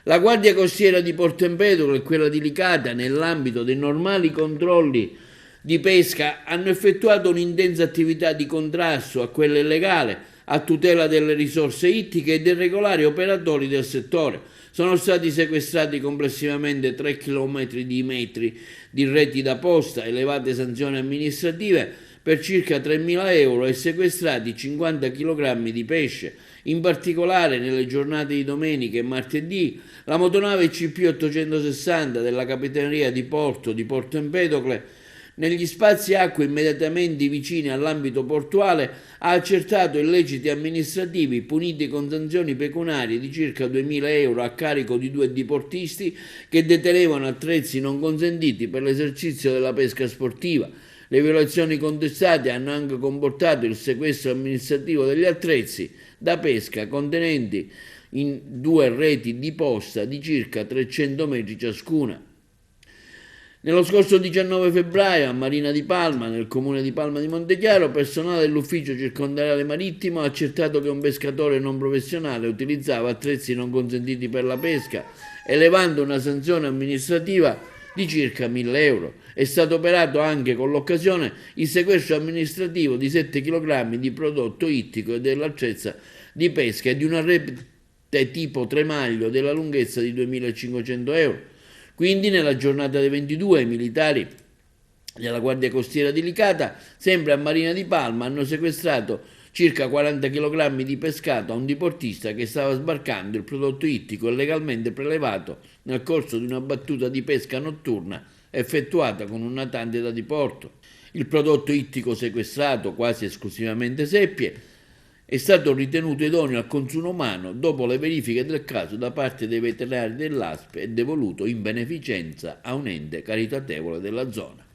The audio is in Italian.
La Guardia Costiera di Porto Empedocle e quella di Licata, nell'ambito dei normali controlli di pesca, hanno effettuato un'intensa attività di contrasto a quella illegale, a tutela delle risorse ittiche e dei regolari operatori del settore. Sono stati sequestrati complessivamente 3 km di metri di reti da posta, elevate sanzioni amministrative per circa 3.000 euro e sequestrati 50 kg di pesce. In particolare, nelle giornate di domenica e martedì, la motonave CP860 della Capitaneria di Porto Empedocle, negli spazi acque immediatamente vicini all'ambito portuale, ha accertato illeciti amministrativi puniti con sanzioni pecuniarie di circa 2.000 euro a carico di 2 diportisti che detenevano attrezzi non consentiti per l'esercizio della pesca sportiva. Le violazioni contestate hanno anche comportato il sequestro amministrativo degli attrezzi da pesca contenenti in 2 reti di posta di circa 300 metri ciascuna. Nello scorso 19 febbraio a Marina di Palma, nel comune di Palma di Montechiaro, personale dell'ufficio circondariale marittimo ha accertato che un pescatore non professionale utilizzava attrezzi non consentiti per la pesca, elevando una sanzione amministrativa di circa 1.000 euro. È stato operato anche con l'occasione il sequestro amministrativo di 7 kg di prodotto ittico e dell'attrezza di pesca e di una rete tipo tremaglio della lunghezza di 2.500 euro. Quindi nella giornata dei 22 i militari della Guardia Costiera di Licata, sempre a Marina di Palma, hanno sequestrato circa 40 kg di pescato a un diportista che stava sbarcando il prodotto ittico illegalmente prelevato nel corso di una battuta di pesca notturna effettuata con un natante da diporto. Il prodotto ittico sequestrato, quasi esclusivamente seppie, è stato ritenuto idoneo al consumo umano dopo le verifiche del caso da parte dei veterinari dell'ASP e devoluto in beneficenza a un ente caritatevole della zona.